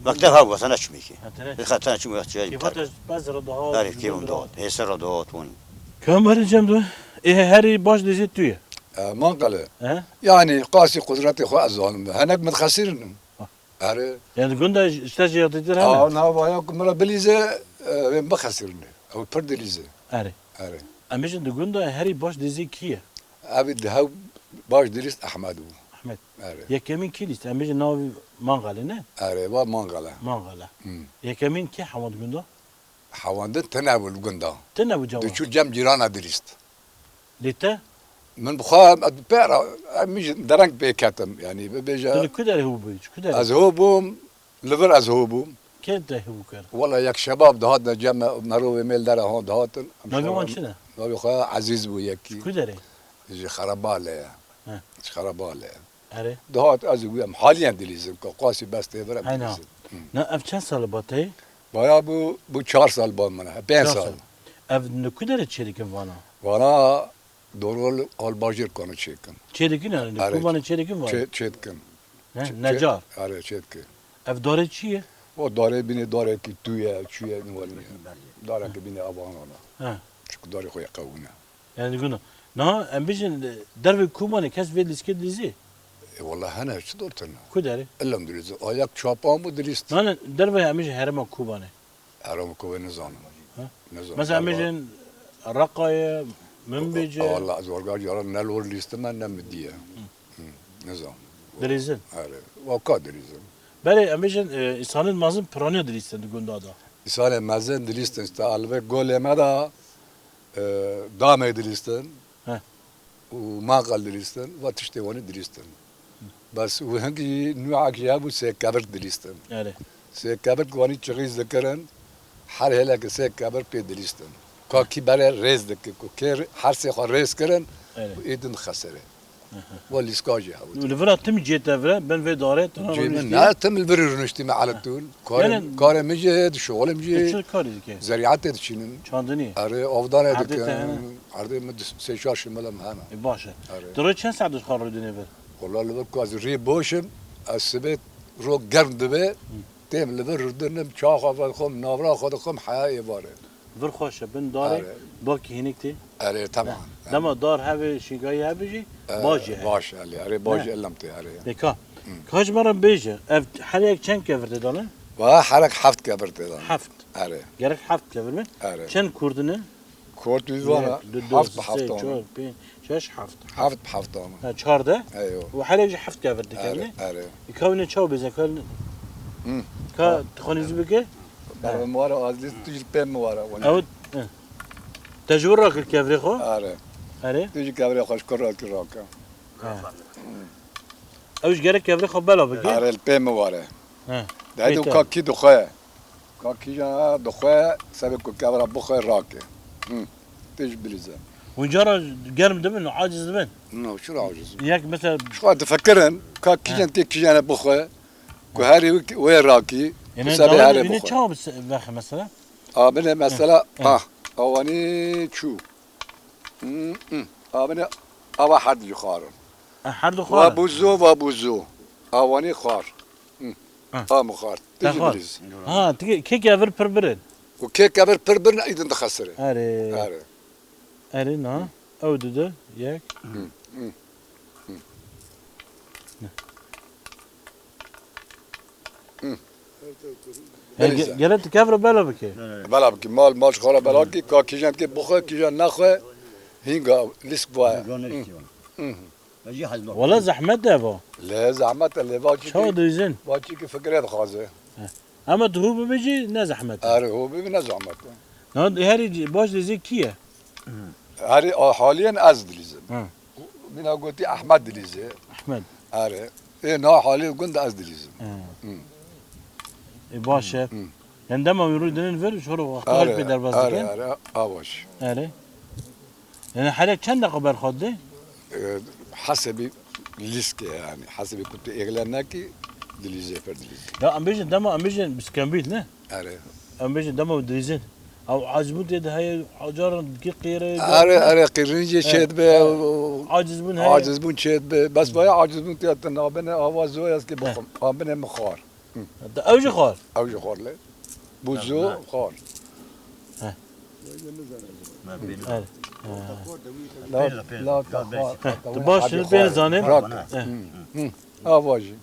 مكتب ها بس أنا شو ميكي هتنه خاطر شو ميكي کیفاتش بعض را دها تعرف كيف مدود هي سر دود وين کم بر جم دو هری باش دیزید توی منقله ها يعني قاسي قدرتي خو ازون هناك متخسرن آره yani gunda iştaji yaptıdır اه ha انا ويا مرة بليزه بخسرن او بردليزه are آره amejin de gunda heri baş dizi kiye ابي دهو باش درست احمد Ahmet آره yekemin ki list amejin navi mangale ne آره و منقله mangala yekemin ki hamad gunda حواندن تناول قندا tene bu cevap دشو جام جيرانا درست lite من بخام بيرا مش درنك بكاتم يعني tene بيجا kuder hu bu kuder ازهوبهم لفر ازهوبهم kente hu kar والله ياك شباب دهاتنا جمع مروي ميل دار هون دهاتن navi wan çine نبي خا عزيز بو يكي kuder يجي خرباله ها. خرباله are دهات ازويم حاليا دليزم قاسي بس تفرق aynen ne ev çen salı batay بايا بو 4 سال بون منها 5 سال ev ne kuder çelikin vana وانا دورول اول باجر كانوا تشيكن çelikin yani Are. kubanı çelikin var تشيكن necar اره تشيكن ev dore çiye و داره بيني داره كي تويا تشويا نولي داره كي بيني ابانا ha شكو داره خويا قونا yani gunda na amejin derve kubanı kes ve liske dizi والله انا شو دورتنا kuder الا مدريز اياك شابام مدريست Nane derve amej herema kubane. ارام كو نظام ها؟ نظام Mesela amejin rakaya منبجه والله ازورغا جرى نلور ليست ما نمديه نظام drizin. اره وقادر يزن Bale amejin insanın mazın pranya drizin gunda da. İsale mazen dilisten işte alve goleme da dame dilisten Heh. و ماقل dilisten ve tiştevani dilisten بس وهنجي نوع جابو سيكابر دليستن Yani سيكابر كواني تشغيز ذكرن حر هلاك سيكابر بي دليستن كاكي برا ريز دك كير حر سيخو ريز كرن yani. ايدن خسره والاسكاجي هاو Ulvera tüm cetevre ben ve daret. لا تم البرر نجتمع على طول كارم يعني- كارم مجد شغل مجد Çıl karı ki. زريعات تشينن Çandını. اري افضل عادة هذيك يعني. عرضي مد سيشار شمالهم هنا Başa. اري Dora çen saat xarı dine ver. والله اللي بكو از ري بوشن السبت رو قرن دبي تیم لبر ردنم چاق خود خم نابرا خود خم حیاء باره ور خوشه بن داره آره. با کی هنیکتی آره تمام دما دار هاوی شیگایی هاوی جی باجی باش علی آره باش نه. علمتی آره دکا کاش مرا بیجه اف هر یک چند کفرده دانه و حرک هفت کبر دادن هفت آره gerek haft kevir mi? آره چند کردنه؟ کورت ویزوانا هفت به هفت آمد 4 5 6 7 هفت به هفت آمد 14 ایوه و هر یک haft kevir dikene. آره آره يكون چاو بزن کل ام. کا تخونیز بگه؟ برای موارا آزلیس توی پیم موارا او تجور را کل کفری خو؟ آره آره. توی کبر خوش کرد که راکا اوش gerek kevri خو بلا بگه؟ آره الپیم موارا ها. دایدو بیتر. کاکی دخواه کاکی جا دخواه سبب که کبر بخواه راکه تیج بلیزه ونجا را گرم دبن و عاجز دبن. نه شو عاجز یک مثلا شو تفكرن كاكي جان تيكي جان بخواه كهاري وين راكي yani وسابي davet هاري beni بخواه çaw bakı mesela. من مثلا اواني شو من اوا حد يخارن Her de khar. وابوزو اواني خار مخار تيجي تخار. بليز Ha, ki kevir perbirin. وكيك كبر بربرن ايضا تخسره Are. هاري Are na. O dedi yek. بليزة. Gelent kevri bela bike. بلا بكي مال شخوره بلاكي كاكي جان كي بخواه كي جان نخواه هينغا ليسك بوايا Valla zahmet de bu. لا زعمت اللي باجي Çaw dizin. باجي كي فكرة خازه Ama durubu beci ne zahmet. هاري هو بيبي زعمت Her baş dizi kiye. هاري حاليا از دليزم ها. من قلتي احمد دليزه Ahmet. هاري ايه نا حاليا قند از دليزم Başa. Yani dema yürüdüğünün ver şuru vakti هاري bir derbaz هاري diken. هاري اواش Öyle. Yani her çend dakika berxaddi. حسبي ليسكي يعني حسبي كنت اغلاناكي دليزه فر دليزه Ya ambejin dema ambejin biskambit ne? هاري Ambejin dema drizin. Av acbut dedi hay acaran ki qire. هاري قرنجي شيت به Aciz bun hay. عاجز بون شيت به بس بايا عاجز بون تياتنا بنا اواز وياس كي بخم بنا مخار Avcı khar. او جو خور له بوزو خار لا لا تخار Baş şimdi ben zanim. اواجي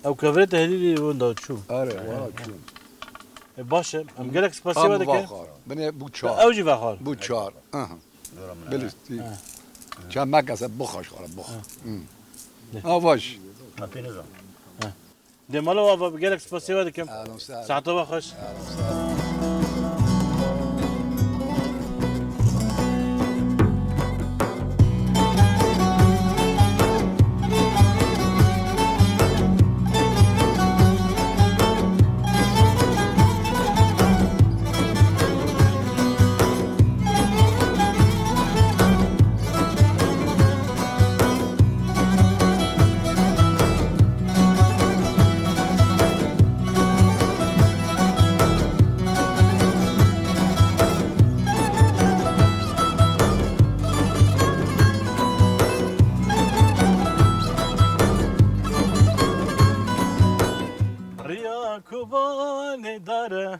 Ev kevre tehdidi bunda çu. هاري والله شو Başa. Am gerek spasiba dike. بني بوتشار Avcı ve khar. بوتشار بلستي كان ما كسب بخش خرا بخ اواج Demalo ava gerek spasiba dike. اهلا وسهلا Saate bakış. Riya kubane dare,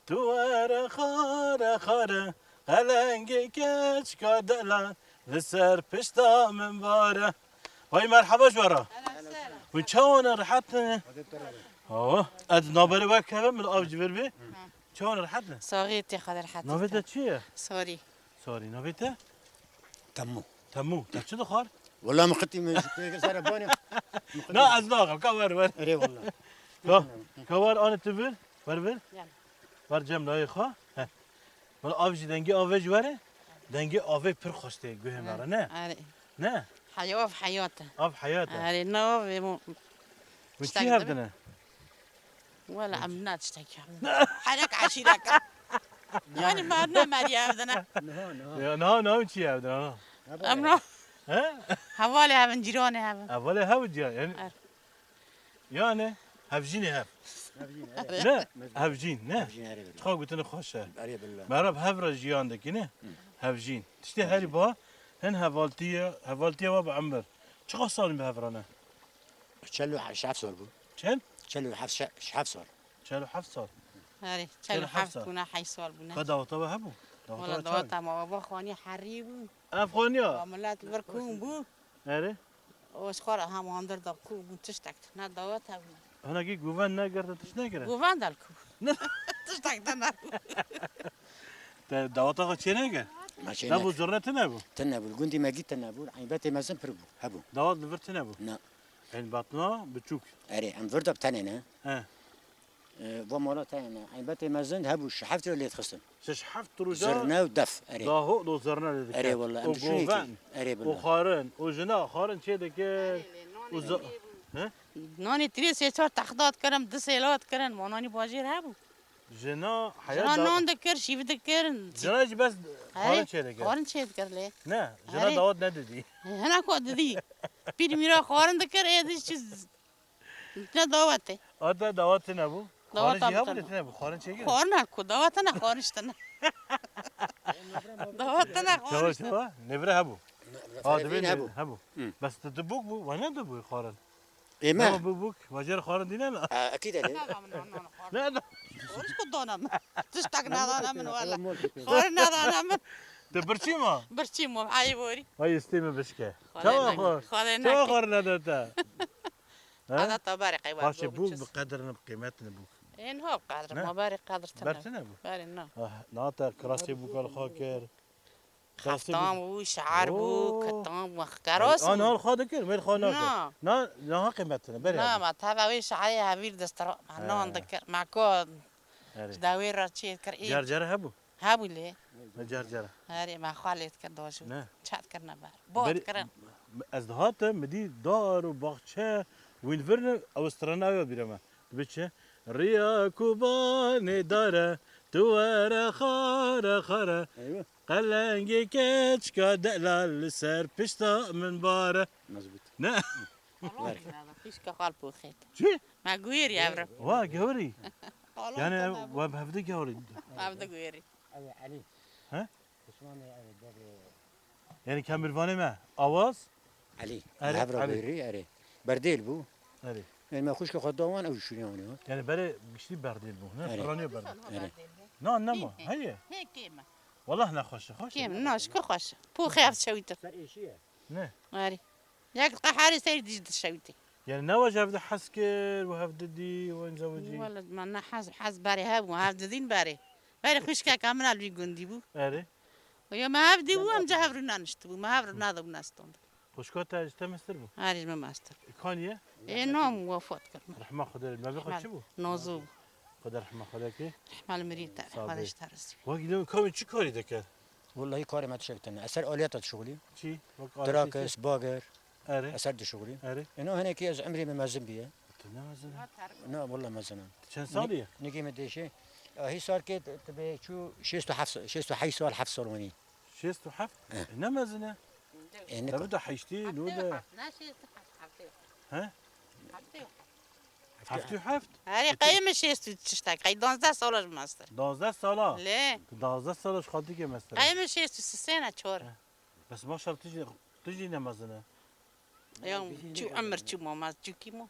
tuare khare khare, Helengi geç kadela, ve ser pişta min vare. Vay merhaba jwara. Bu çawana rahatne. Oh, ad nabere bak kevem min avcı verbi. Çawana rahatne. صاغيتي خضر حتى Navete çiye? سوري Sorry, navete? تمو Tamu. Taçı da khar. والله ما خدتي من سربانه Na az dağa kavar ver. ري والله Kavar anı tübür. Ver ver. Yani. Var cem layık ha. Valla avcı dengi avcı var. Dengi avcı pür khoste gühem var ne? عاري Ne? حيوة في حياته Av hayata. عاري نو Bu İşte çi hevdine? ولا عم ناتشتكي حرك عشيرك يعني ما أنا ماري أبدنا Ya na çi hevdine ha. أمرو He? حوالي هذا جيراني هذا Evvela hevd ya. Yani. Evet. Yani hevcini hev. Ne? Hevcin ne? Çıkar gutunu hoş. اري بالله Merhaba hevra jiyandaki ne? Hevcin. İşte heri ba. Hen hevaltiye ve bu amber. Çıkar salim bir hevrana. تشلو شاف صوربو Çen? چلو حفت سال 47 سال آره 47 47 سال. بونه 8 سال بونه قد دعوتها هبو والا دوات ما بابا خانی حری بود افغانیا ملت برکون بود اره و خور هم اندر دا کو بود تشتک نه دوات هم هنا کی گوون نگرده تش نگره گوان دل کو نه. تشتک نه دعوتها چی نگه ماشي نبو زرنت نبو تنبول قندي ما جيت تنبول عيباتي ما زن بربو هبو دعوت لفرت نبو نا این بطنا بچوک اري ام فردا بتانينا اه ومولا تانينا عيباتي ما زن هبو شحفت اللي تخصم شش حفت رجال زرنا ودف اري داهو دو زرنا لدك اري والله ام شنو وقوفان اري بالله وخارن وجنا خارن چه دکه وز نانی تری سه چهار تخداد کردم دو سیلات کردن مانانی باجیر هبو جنا جنا حیات نان دکر شیف دکر جنا جی بس خارن چه دکه خارن چه دکر لی نه جنا آره. دعوت ندیدی هنا کو ددی پیر میرا خارن دکر ایدش چیز نه دعوته آتا دعوت نبو دعوت خارن چی هم هم کنم. نبو خارن چه گره خارن کو دعوت نه خارنشت نه دعوت نه شوا خارنشت شوا نبره هبو فرفين هبو هبو هبو بس تدبوك بو وانا دبو خارن ايه ما ما بوك واجر خارن دينا لا اكيد عليه لا لا خارنش کو دانم تشتک ندانم من ولا خارن ندانم تبرشي ما برچی مو حی بوری هاي استيمه بشكه شوا خار خارن شوا نه خارن ندتا هذا تبارك باشه ايوه بوك بقدر بقيمتنا بوك این هو قدر نه. ما بارك قدر تنم برتنا بو باري نه ناتا كراسي بوك الخاكر خفتان و شعر بو أوه. کتام و کراس انا هال خادكر ميل خاناكر نه نا نا قيمتنا بري نه ما تابع وی شعری هویر دسترا معناه ذكر مع كود داویر را چی کر ای جرجر هبو هابولی جرجر هری ما خالد کر دوشو نه. چات کرنا بار بود کرن ازدهات مدي دار وباغشه وينفرن او استرناوي بيرما بتشه ريا كوبان داره تواره خاره خاره ايوه قلنگی کچکا دلال سر پشتا من باره مزبوط نه فيش كقال بوخيت چی؟ ما غوير يا برا وا گوری یعنی و بهفته گوری ما بده غويري علي ها؟ اسمعني یعنی کمیروانه ما آواز علي أري، عبر علي. بيري اري برديل بو اری يعني ما خوش خدوان او شو يعني یعنی برای گشتی بردیل بو نه أري. فرانی بردیل أري. نه نما هیه هيك كيما والله نخوشه خوش كيما ناش كخوش بوخي شويته نه ماري ياك قحاري سيد جد شويتي يعني نواج هفده حسكر وهفده دي وين زوجي والله ما انا حاز باري هابو هاف دين باري باري خوش كاك عمنا اللي قندي بو اري ويا ما هاف دي بو ام جهبر نانشتو ما هاف نادا وناستون خوشكوتا اجتمستر بو هاري ما ماستر كانيه اي نوم وفوت كرنا رحمه خدا ما بياخد شبو نوزو خدا رحمه خدا كي رحمة المريض تعرف صعب. هذا اشترسي واقي كم شي كاري دك والله هي كاري ما تشكتنا اثر اليات شغلي شي تراكس باجر اري اثر دي شغلي اري انه هنا كي عمري ما مازن بيه تنازل لا والله ما زمان كم ساليه نجي مديشي هي صار كي تبي شو شيستو حي سؤال حفص صالوني شيست وحفت انما زنا يعني لابد حيشتي لولا ها حفتي وحفت هاري قيم شيستو تشتاك قي 12 سالش ماستر 12 ساله ليه 12 ساله خاطي كي مستر قيم شيستو سنة تشور بس ما شاء الله تجي نمازنا يوم شو عمر شو ماما شو كيمو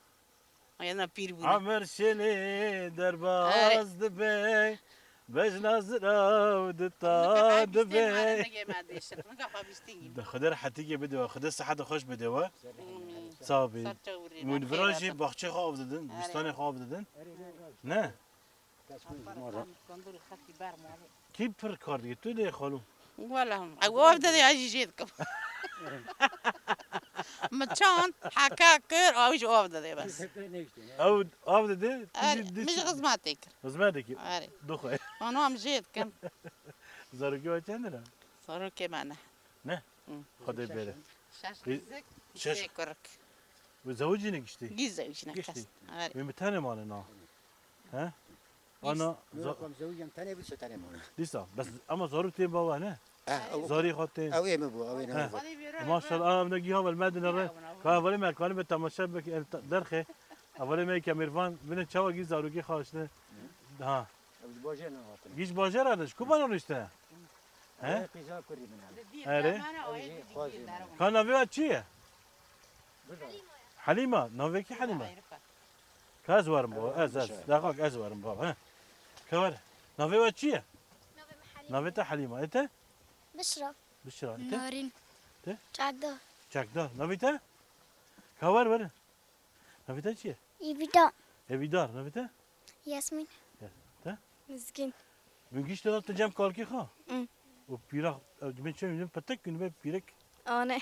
انا بير بو عمر شني درباز دبي بجنازرة ودتا دبي خدر حتيجي بدو خدر صحة خوش بدو صابي من فراجي باخشي خواب ددن بستاني خواب ددن نه كي بر كار دي تو لي خالو ولا هم عواف ده اجي جيتكم متشان حكا كر او جو عواف ده بس او عواف ددن مش غزماتك غزماتك اري دخل انا هم جيتكم زاركي وجهنا صاروا كمان نه خدي بالك شاش كرك وزوجي نقشتي جيزة وش نكست اري من بتاني مالنا ها انا زوجي تاني بس تاني مانا لسه بس اما زارتين بابا هنا زاري خاطين او ايه مبو او ايه ما شاء الله انا بنجيها بالمدينه الري فاولي ما كان بتماشى بك درخه اولي ما كاميرفان من تشوا جي زاروكي خاشنه ها جيش باجر هذا شو بانو نشته ها اري كان نبي چیه حلیمه نوکی حلیمه اري نوکی حلیمه اري حلیمه اري كاز ورم بابا از دقاق از ورم بابا ها كوار نافي واتشيه نافي تا حليمه انت بشرى بشرى انت نارين ده؟ جعدة چاكدار نافي تا كوار ور نافي تا چيه يبدا ايدار نافي تا ياسمين ده مسكين بنجيش تدار تجمع كالكي خا ام. وبيرق من شو من بتك من بيرك أنا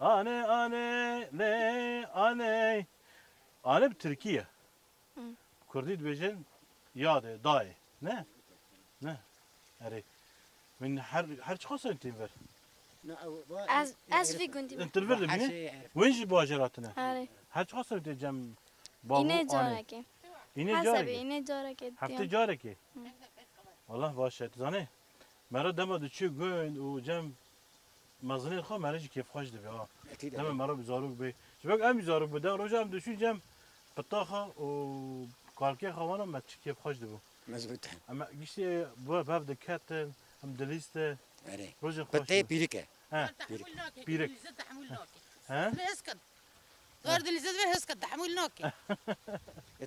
أنا لي أنا بتركيا مم. كردي بيجن ياده داي نه أري من هر خاصة أنت بر از في قندي أنت البرد مني وين جي باجراتنا أنا هر خاصة أنت جم بابو إني أنا جارك إني حسب جارك إني جارك هفته جارك والله باشه زانه مرا دم دچی گوین و جم مزنی خو مرا کیف خوش دبی ها دم مرا بزاروک بی شبک ام بزاروک بده روزم دشون جم بطاخه و کارکی خوانم مت کیف خوش دبو مزبوط اما گشتی بو باب دکات ام دلیست آره روز خوش بتاي بيريكا ها بيرك ها هسكت غير اللي زاد هسكت تحمل نوكي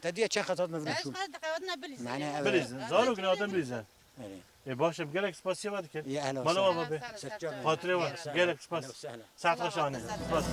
تدي چه خطات مبنى شو ايش قدنا بليز معناها بلیزن زاروک نادم بلیزن آره ای باشه گلک سپاسی واد کرد يا اهلا مالا وسهلا بابا به سجاد خاطره واد گلک اهلا سپاس وسهلا ساعت خشانه سپاس